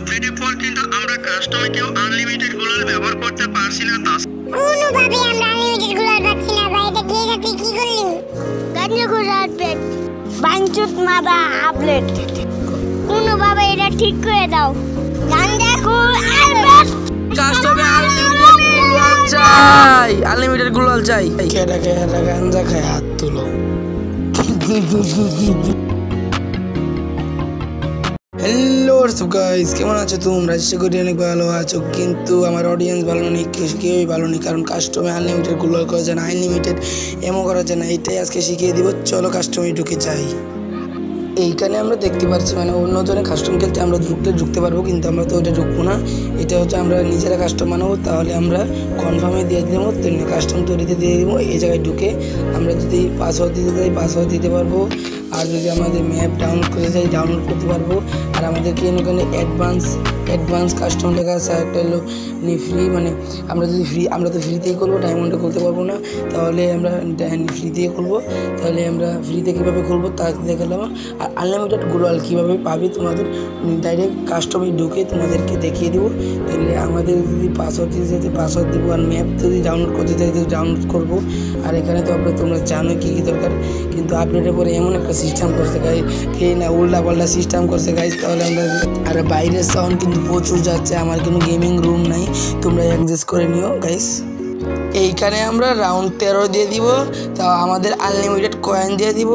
আপডেটের পর কিন্তু আমরা কাস্টমে কেউ আনলিমিটেড গুলাল ব্যবহার করতে পারছি না। কোনোভাবে আমরা আনলিমিটেড গুলাল পাচ্ছি না ভাই। এটা কে তুই কি করলি? গাঞ্জা করে আপডেট বাঞ্চুত মাদা আপডেট কোনোভাবে এটা ঠিক করে দাও। গাঞ্জা করে আপডেট কাস্টমে আনলিমিটেড গুলাল চাই, আনলিমিটেড গুলাল চাই। কেডা গাঞ্জা খায় হাত তুলো। হ্যালো সব গাইস, কেমন আছো তোমরা? চেষ্টা করি অনেক ভালো আছো, কিন্তু আমার অডিয়েন্স ভালো নেই, কেউই ভালো নেই, কারণ কাস্টমে আনলিমিটেড গুলো করা যায় না, আনলিমিটেড এমও করা যায় না। এইটাই আজকে শিখিয়ে দিব। চলো কাস্টমে ঢুকে যাই। এইখানে আমরা দেখতে পাচ্ছি মানে অন্য জনের কাস্টম খেলতে আমরা ঢুকতে পারবো, কিন্তু আমরা তো ওইটা ঢুকবো না। এটা হচ্ছে আমরা নিজেরা কাস্টম বানাবো, তাহলে আমরা কনফার্মে দিয়ে দেবো, কাস্টম তৈরিতে দিয়ে দেবো। এই জায়গায় ঢুকে আমরা যদি পাসওয়ার্ড দিতে চাই পাসওয়ার্ড দিতে পারবো, আর যদি আমাদের ম্যাপ ডাউনলোড করতে চাই ডাউনলোড করতে পারবো। আর আমাদেরকে এখানে অ্যাডভান্স কাস্টম লেখা আছে, একটা হলো ফ্রি, মানে আমরা তো ফ্রিতেই করবো, ডায়মন্ডে করতে পারবো না, তাহলে আমরা ফ্রিতেই করবো। তাহলে আমরা ফ্রিতে কীভাবে করবো তা দেখালাম। আর আনলিমিটেড গ্লোয়াল কীভাবে পাবে তোমাদের ডাইরেক্ট কাস্টমে ঢুকে তোমাদেরকে দেখিয়ে দেবো। তাহলে আমাদের যদি পাসওয়ার্ড দিতে চাইতে পাসওয়ার্ড দেবো, আর ম্যাপ যদি ডাউনলোড করতে চাইতে ডাউনলোড করবো। আর এখানে তো তোমরা জানো কী দরকার, কিন্তু আপডেটের পরে এমন একটা সিস্টেম করছে গাই, কে না উল্টা পাল্টা সিস্টেম করছে গাইজ। তাহলে আমরা আর বাইরের সাউন্ড কিন্তু প্রচুর যাচ্ছে, আমার কোনো গেমিং রুম নাই, তোমরা অ্যাডজাস্ট করে নিও গাইজ। এইখানে আমরা রাউন্ড 13 দিয়ে দিব, তা আমাদের আনলিমিটেড কয়েন দিয়ে দিব।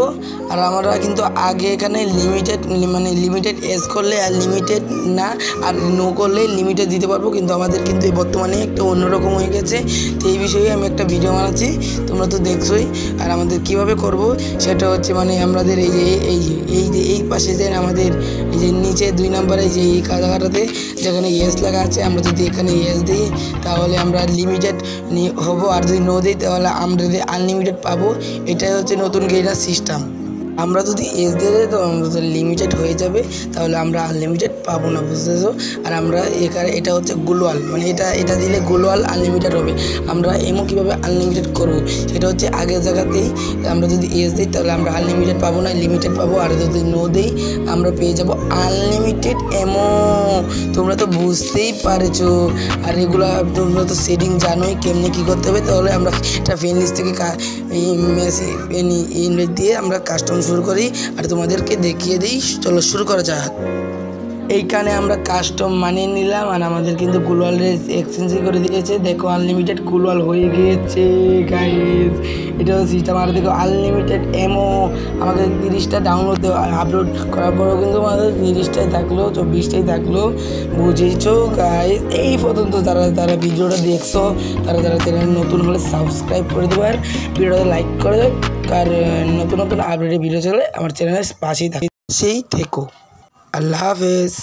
আর আমরা কিন্তু আগে এখানে লিমিটেড এস করলে আর লিমিটেড না, আর নো করলে লিমিটেড দিতে পারবো, কিন্তু আমাদের কিন্তু বর্তমানে একটা অন্যরকম হয়ে গেছে। তো এই বিষয়ে আমি একটা ভিডিও বানাচ্ছি, তোমরা তো দেখছোই। আর আমাদের কিভাবে করব সেটা হচ্ছে মানে আমাদের এই পাশে যে আমাদের এই যে নিচে 2 নম্বরে যে এই কাটাতে যেখানে এস লেখা আছে, আমরা যদি এখানে এস দিই তাহলে আমরা লিমিটেড হবো, আর যদি নো দিই তাহলে আমরা যদি আনলিমিটেড পাবো। এটাই হচ্ছে নতুন গেইনার সিস্টেম। আমরা যদি এস দিয়ে দিই তো আমাদের লিমিটেড হয়ে যাবে, তাহলে আমরা আনলিমিটেড পাবো না, বুঝতেছো? আর আমরা এটা হচ্ছে গ্লোয়াল, মানে এটা দিলে গ্লোয়াল আনলিমিটেড হবে। আমরা এমও কীভাবে আনলিমিটেড করবো সেটা হচ্ছে আগের জায়গাতেই আমরা যদি এস দিই তাহলে আমরা আনলিমিটেড পাবো না, লিমিটেড পাবো। আর যদি নো দিই আমরা পেয়ে যাবো আনলিমিটেড এমও। তোমরা তো বুঝতেই পারছো। আর এগুলো তোমরা তো সেটিং জানোই কেমনি কী করতে হবে। তাহলে আমরা এটা ফ্রেন্ড লিস্ট থেকে ইনভাইট দিয়ে আমরা কাস্টম শুরু করি আর তোমাদেরকে দেখিয়ে দিই। চলো শুরু করা যাক। এইখানে আমরা কাস্টম মানিয়ে নিলাম, আর আমাদের কিন্তু গ্লোয়ালের এক্সচেঞ্জ করে দিয়েছে। দেখো আনলিমিটেড গ্লোয়াল হয়ে গিয়েছে গাইস। এটা হচ্ছে সিস্টেম। আর দেখো আনলিমিটেড এমও আমাদের 30টা ডাউনলোড আপলোড করার পরেও কিন্তু আমাদের 30টাই থাকলো, 24টাই থাকলো, বুঝেছো গাইস? এই পর্যন্ত যারা ভিডিওটা দেখছো তারা চ্যানেল নতুন হলে সাবস্ক্রাইব করে দেবো, আর ভিডিওটা লাইক করে দেবে। আর নতুন আপডেটের ভিডিও চলে আমার চ্যানেলের পাশেই থাকে, সেই থেকো। আল্লাহ হাফেজ।